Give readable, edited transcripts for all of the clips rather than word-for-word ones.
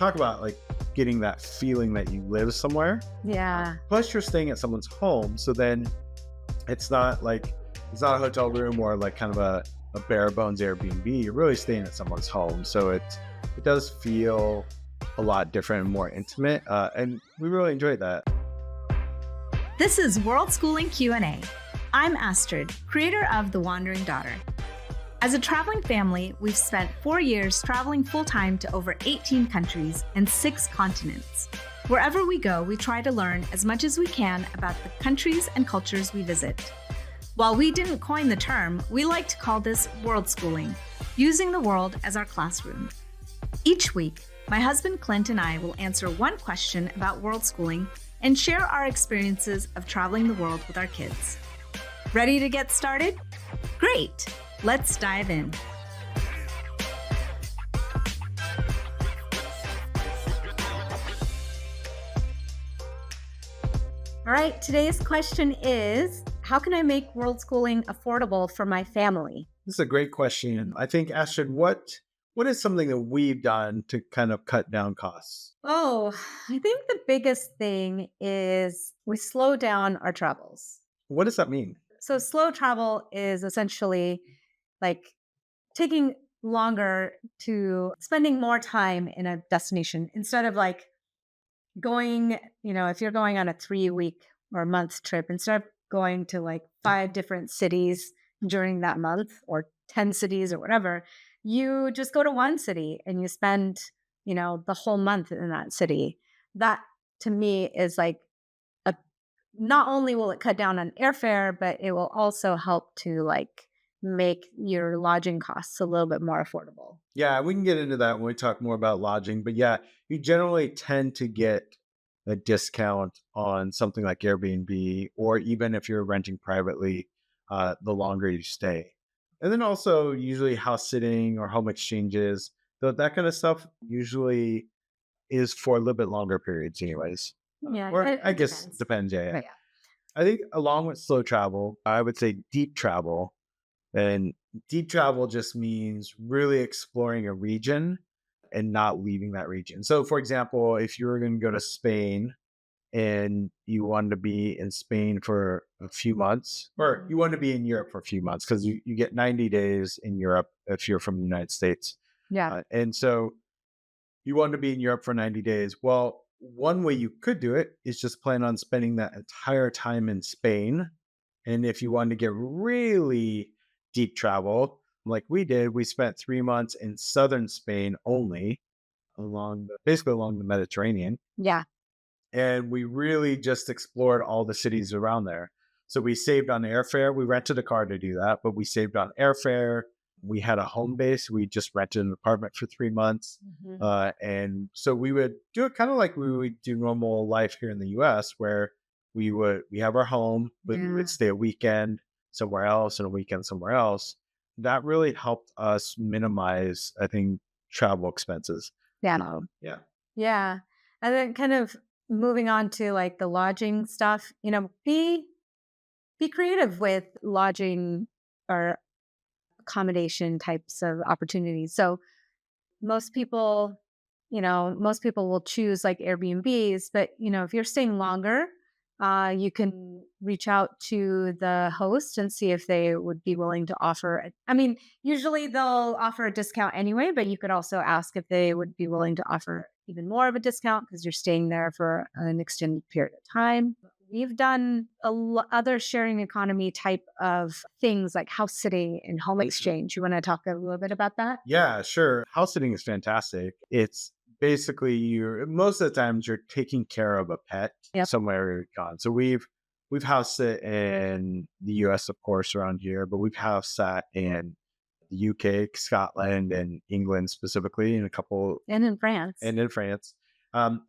talk about like getting that feeling that you live somewhere. Yeah. Plus you're staying at someone's home. So then it's not a hotel room or like kind of a bare bones Airbnb. You're really staying at someone's home. So it does feel a lot different and more intimate. And we really enjoyed that. This is Worldschooling Q&A. I'm Astrid, creator of The Wandering Daughter. As a traveling family, we've spent 4 years traveling full-time to over 18 countries and 6 continents. Wherever we go, we try to learn as much as we can about the countries and cultures we visit. While we didn't coin the term, we like to call this worldschooling, using the world as our classroom. Each week, my husband Clint and I will answer one question about worldschooling and share our experiences of traveling the world with our kids. Ready to get started? Great! Let's dive in. All right, today's question is, how can I make worldschooling affordable for my family? This is a great question. I think, Astrid, what is something that we've done to kind of cut down costs? Oh, I think the biggest thing is we slow down our travels. What does that mean? So slow travel is essentially like taking longer to spending more time in a destination instead of like going, if you're going on a 3-week or a month trip, instead of going to like 5 different cities during that month or 10 cities or whatever, you just go to one city and you spend, the whole month in that city. That to me is like not only will it cut down on airfare, but it will also help to like make your lodging costs a little bit more affordable. Yeah, we can get into that when we talk more about lodging. But yeah, you generally tend to get a discount on something like Airbnb, or even if you're renting privately, the longer you stay. And then also usually house sitting or home exchanges, that kind of stuff usually is for a little bit longer periods anyways. Yeah, Or it I guess depends. depends. Yeah. But yeah. I think along with slow travel, I would say deep travel. And deep travel just means really exploring a region and not leaving that region. So, for example, if you were going to go to Spain and you wanted to be in Spain for a few months, or you want to be in Europe for a few months, because you get 90 days in Europe if you're from the United States. Yeah. And so you want to be in Europe for 90 days. Well, one way you could do it is just plan on spending that entire time in Spain. And if you wanted to get really deep travel, like we did, we spent 3 months in southern Spain only, basically along the Mediterranean. Yeah. And we really just explored all the cities around there. So we saved on airfare. We rented a car to do that, but we saved on airfare. We had a home base. We just rented an apartment for 3 months. And so we would do it kind of like we would do normal life here in the US, where we have our home, but we would stay a weekend somewhere else and a weekend somewhere else. That really helped us minimize, I think, travel expenses. Yeah. Yeah. Yeah. And then kind of moving on to like the lodging stuff, be creative with lodging or accommodation types of opportunities. So most people will choose like Airbnbs, but if you're staying longer, you can reach out to the host and see if they would be willing to offer. Usually they'll offer a discount anyway, but you could also ask if they would be willing to offer even more of a discount because you're staying there for an extended period of time. We've done other sharing economy type of things like house sitting and home exchange. You want to talk a little bit about that? Yeah, sure. House sitting is fantastic. It's basically most of the times you're taking care of a pet somewhere you've gone. So we've house sit in the US, of course, around here, but we've house sat in the UK, Scotland, and England specifically, and And in France. And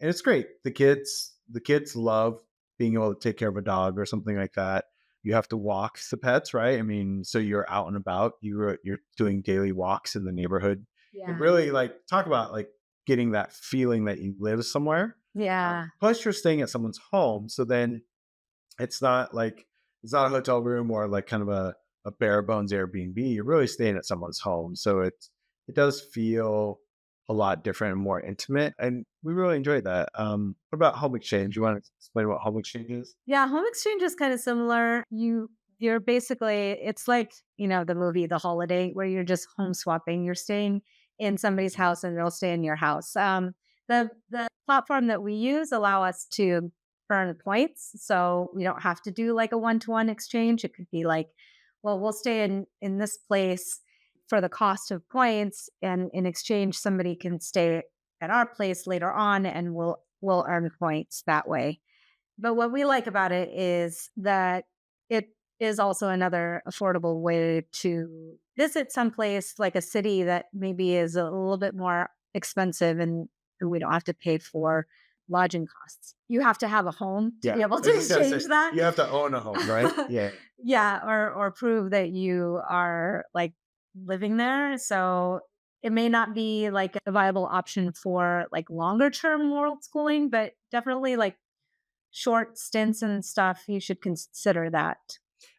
it's great. The kids love being able to take care of a dog or something like that. You have to walk the pets, right? So you're out and about. You're doing daily walks in the neighborhood. Yeah. And really, like, talk about like getting that feeling that you live somewhere. Yeah. Plus, you're staying at someone's home, so then it's not a hotel room or like kind of a bare bones Airbnb. You're really staying at someone's home, so it does feel a lot different and more intimate. And we really enjoyed that. What about home exchange? You want to explain what home exchange is? Yeah, home exchange is kind of similar. You're basically it's like, the movie The Holiday where you're just home swapping. You're staying in somebody's house and they'll stay in your house. The platform that we use allow us to earn points. So we don't have to do like a one-to-one exchange. It could be like, well, we'll stay in this place for the cost of points, and in exchange somebody can stay at our place later on and we'll earn points that way. But what we like about it is that it is also another affordable way to visit someplace like a city that maybe is a little bit more expensive, and we don't have to pay for lodging costs. You have to have a home to Yeah. be able I to was just gonna say, exchange that. you have to own a home, right? Yeah. Yeah, or prove that you are like living there. So it may not be like a viable option for like longer term world schooling, but definitely like short stints and stuff, you should consider that.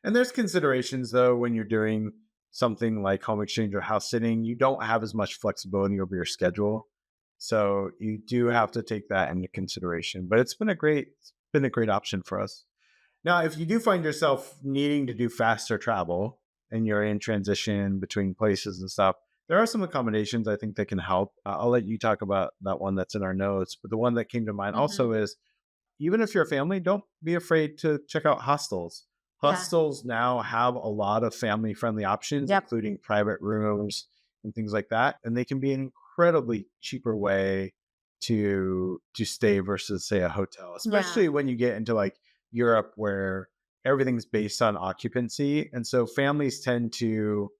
And there's considerations though when you're doing something like home exchange or house sitting, you don't have as much flexibility over your schedule. So you do have to take that into consideration. But it's been a great option for us. Now, if you do find yourself needing to do faster travel and you're in transition between places and stuff, there are some accommodations I think that can help. I'll let you talk about that one that's in our notes. But the one that came to mind Mhm. also is, even if you're a family, don't be afraid to check out hostels. Yeah. Hostels now have a lot of family friendly options, Yep. including private rooms and things like that. And they can be an incredibly cheaper way to stay versus say a hotel, Yeah. especially when you get into like Europe where everything's based on occupancy. And so families tend to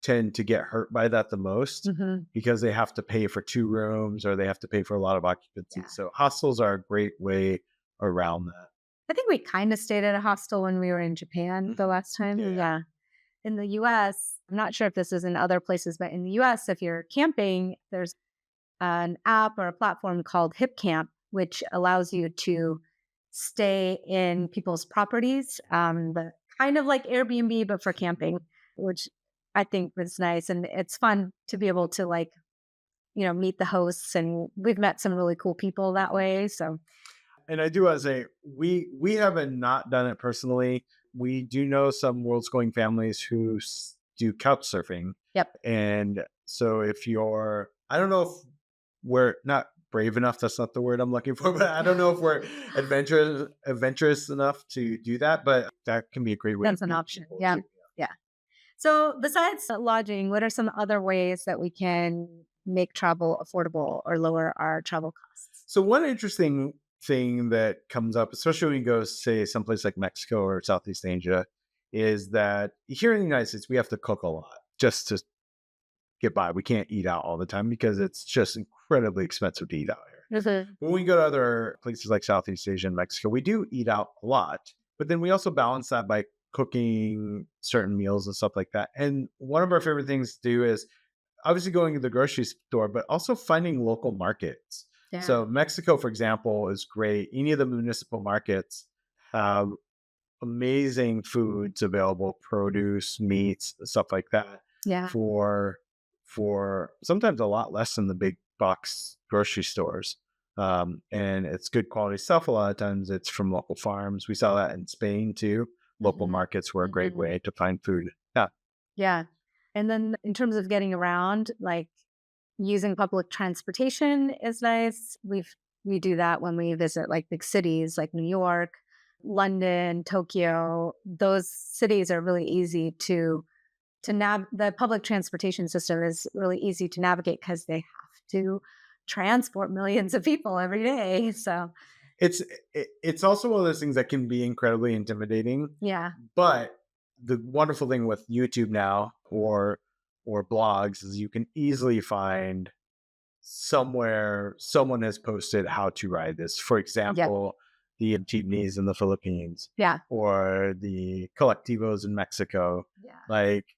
get hurt by that the most Mhm. because they have to pay for two rooms or they have to pay for a lot of occupancy. Yeah. So hostels are a great way around that. I think we kind of stayed at a hostel when we were in Japan the Mhm. last time. Yeah. Yeah. In the US, I'm not sure if this is in other places, but in the US, if you're camping, there's an app or a platform called Hipcamp, which allows you to stay in people's properties, but kind of like Airbnb, but for camping, which I think was nice. And it's fun to be able to like, meet the hosts. And we've met some really cool people that way. So, And I do want to say we haven't not done it personally. We do know some world's going families who do couch surfing. yep. And so if you're, I don't know if we're not brave enough, that's not the word I'm looking for, but I don't know if we're adventurous enough to do that, but that can be a great way to That's an meet option. people Yeah. too. Yeah. So, besides lodging, what are some other ways that we can make travel affordable or lower our travel costs? So one interesting thing that comes up, especially when you go, say, someplace like Mexico or Southeast Asia, is that here in the United States, we have to cook a lot just to get by. We can't eat out all the time because it's just incredibly expensive to eat out here. Mhm. When we go to other places like Southeast Asia and Mexico, we do eat out a lot, but then we also balance that by cooking certain meals and stuff like that. And one of our favorite things to do is obviously going to the grocery store, but also finding local markets. Yeah. So Mexico, for example, is great. Any of the municipal markets have amazing foods available, produce, meats, stuff like that, Yeah. for sometimes a lot less than the big box grocery stores. And it's good quality stuff. A lot of times it's from local farms. We saw that in Spain too. Local Mhm. markets were a great Mhm. way to find food. Yeah. Yeah. And then in terms of getting around, like using public transportation is nice. We do that when we visit like big cities like New York, London, Tokyo. Those cities are really easy to the public transportation system is really easy to navigate because they have to transport millions of people every day. So, It's it's also one of those things that can be incredibly intimidating. yeah. But the wonderful thing with YouTube now or blogs is you can easily find somewhere someone has posted how to ride this. For Yep. example, the jeepneys in the Philippines Yeah. or the collectivos in Mexico. Yeah. Like,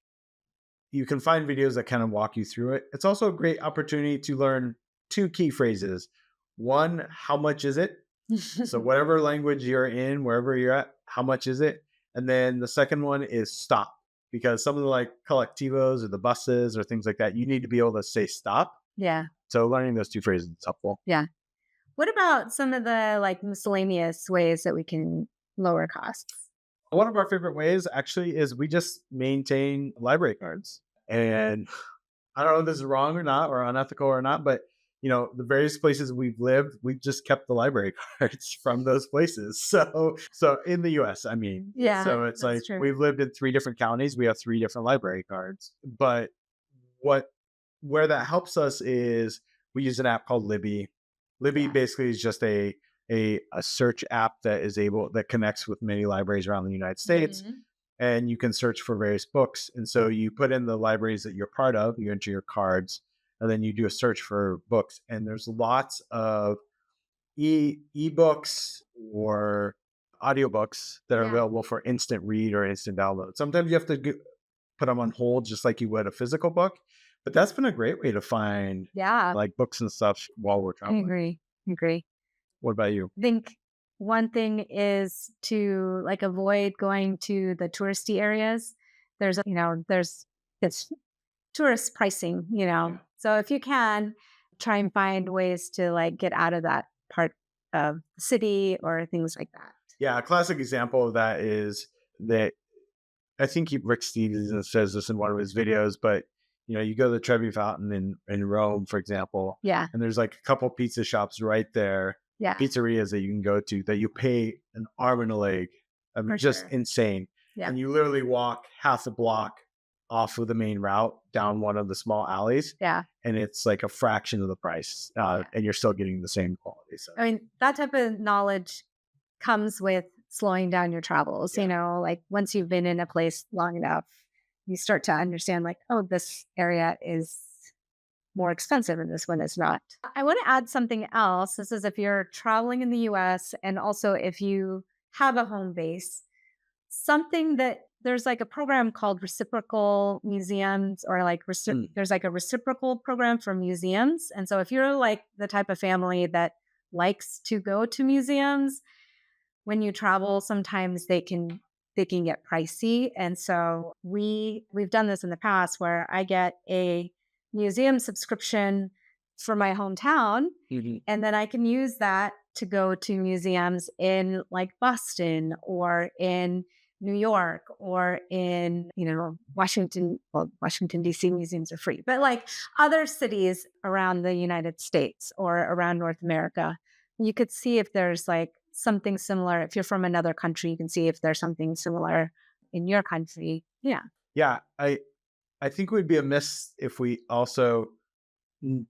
you can find videos that kind of walk you through it. It's also a great opportunity to learn two key phrases. One, how much is it? So whatever language you're in, wherever you're at, how much is it? And then the second one is stop, because some of the like collectivos or the buses or things like that, you need to be able to say stop. yeah. So learning those two phrases is helpful. Yeah. What about some of the like miscellaneous ways that we can lower costs? One of our favorite ways actually is we just maintain library cards. And I don't know if this is wrong or not, or unethical or not, but the various places we've lived, we've just kept the library cards from those places. So in the US, I mean, Yeah, so it's that's like true. we've lived in 3 different counties. We have 3 different library cards. But what where that helps us is we use an app called Libby. Libby Yeah. basically is just a search app that connects with many libraries around the United States, Mhm. and you can search for various books. And so you put in the libraries that you're part of, you enter your cards, and then you do a search for books. And there's lots of ebooks or audiobooks that are Yeah. available for instant read or instant download. Sometimes you have to put them on hold just like you would a physical book. But that's been a great way to find Yeah. like books and stuff while we're I traveling. agree. I agree. What about you? I think one thing is to like avoid going to the touristy areas. There's it's tourist pricing, Yeah. So if you can try and find ways to like get out of that part of the city or things like that. Yeah, a classic example of that is that I think Rick Stevenson says this in one of his videos, but you go to the Trevi Fountain in Rome, for example, Yeah. and there's like a couple pizza shops right there, Yeah. pizzerias that you can go to that you pay an arm and a leg. I mean, For just sure. insane. Yeah. And you literally walk half a block off of the main route down one of the small alleys, Yeah. and it's like a fraction of the price, Yeah. and you're still getting the same quality. So I mean, that type of knowledge comes with slowing down your travels, yeah, like once you've been in a place long enough, you start to understand like, oh, this area is more expensive and this one is not. I want to add something else. This is if you're traveling in the US and also if you have a home base, something that there's like a program called reciprocal museums or like Mm, there's like a reciprocal program for museums. And so if you're like the type of family that likes to go to museums, when you travel, sometimes they can get pricey. And so we've done this in the past where I get a museum subscription for my hometown, mhm. and then I can use that to go to museums in like Boston or in New York or in, Washington. Well, Washington, D.C. museums are free, but like other cities around the United States or around North America, you could see if there's like something similar. If you're from another country, you can see if there's something similar in your country. Yeah. Yeah, I think we'd be amiss if we also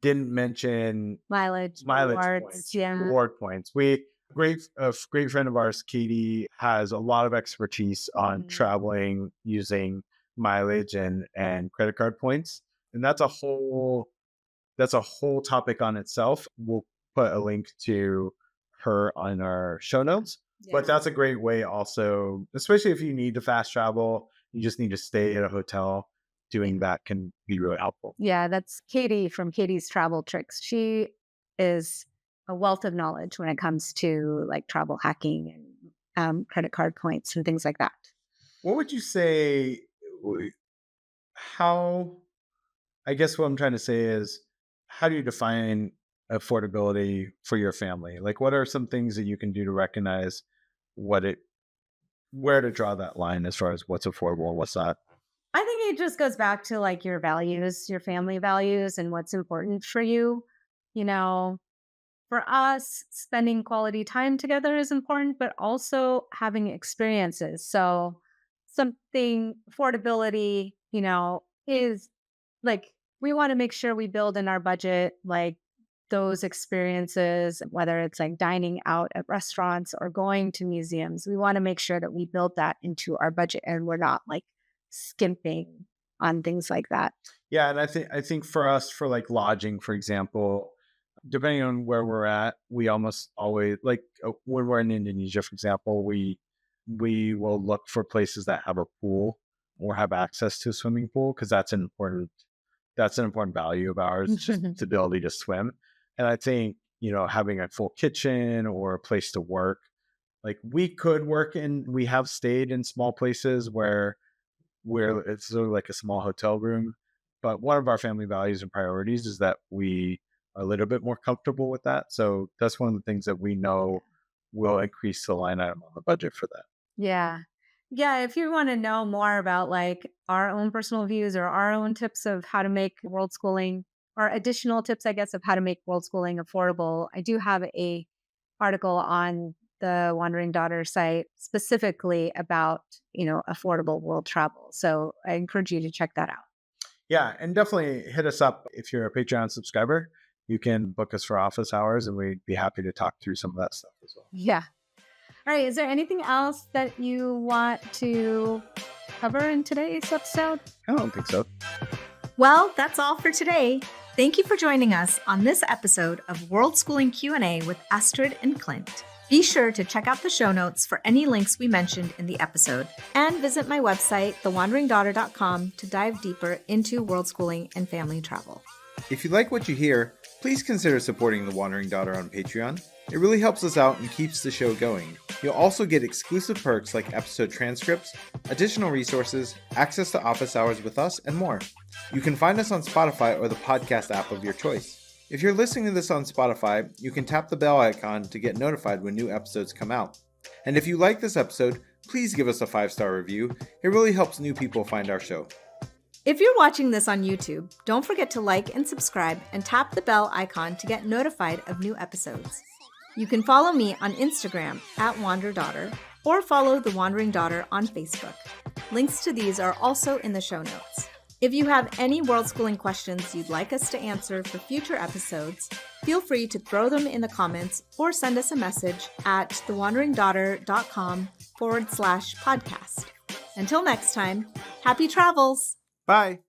didn't mention Mileage, mileage rewards. points, Yeah. reward points. A great friend of ours, Katie, has a lot of expertise on Mhm. traveling using mileage and credit card points, and that's a whole topic on itself. We'll put a link to her on our show notes. But Yeah. that's a great way also, especially if you need to fast travel, you just need to stay at a hotel. Doing that can be really helpful. Yeah, that's Katie from Katie's Travel Tricks. She is a wealth of knowledge when it comes to like travel hacking and credit card points and things like that. What would you say? How, I guess what I'm trying to say is, how do you define affordability for your family? Like, what are some things that you can do to recognize what it, where to draw that line as far as what's affordable and what's not? I think it just goes back to like your values, your family values, and what's important for you. You know, for us, spending quality time together is important, but also having experiences. So, something affordability, is like we want to make sure we build in our budget like those experiences, whether it's like dining out at restaurants or going to museums. We want to make sure that we build that into our budget and we're not like skimping on things like that. Yeah, and I think for us, for like lodging, for example, depending on where we're at, we almost always like when we're in Indonesia, for example, we will look for places that have a pool or have access to a swimming pool because that's an important value of ours, just the ability to swim. And I think having a full kitchen or a place to work, like we have stayed in small places where it's sort of like a small hotel room. But one of our family values and priorities is that we a little bit more comfortable with that. So that's one of the things that we know will increase the line item on the budget for that. Yeah. Yeah. If you want to know more about like our own personal views or our own tips of how to make world schooling or additional tips, I guess, of how to make world schooling affordable, I do have a article on the Wandering Daughter site specifically about, affordable world travel. So I encourage you to check that out. Yeah, and definitely hit us up if you're a Patreon subscriber. You can book us for office hours, and we'd be happy to talk through some of that stuff as well. Yeah. All right. Is there anything else that you want to cover in today's episode? I don't think so. Well, that's all for today. Thank you for joining us on this episode of World Schooling Q&A with Astrid and Clint. Be sure to check out the show notes for any links we mentioned in the episode, and visit my website, thewanderingdaughter.com, to dive deeper into world schooling and family travel. If you like what you hear, please consider supporting The Wandering Daughter on Patreon. It really helps us out and keeps the show going. You'll also get exclusive perks like episode transcripts, additional resources, access to office hours with us, and more. You can find us on Spotify or the podcast app of your choice. If you're listening to this on Spotify, you can tap the bell icon to get notified when new episodes come out. And if you like this episode, please give us a 5-star review. It really helps new people find our show. If you're watching this on YouTube, don't forget to like and subscribe and tap the bell icon to get notified of new episodes. You can follow me on Instagram @WanderDaughter or follow The Wandering Daughter on Facebook. Links to these are also in the show notes. If you have any world schooling questions you'd like us to answer for future episodes, feel free to throw them in the comments or send us a message at thewanderingdaughter.com/podcast. Until next time, happy travels! Bye!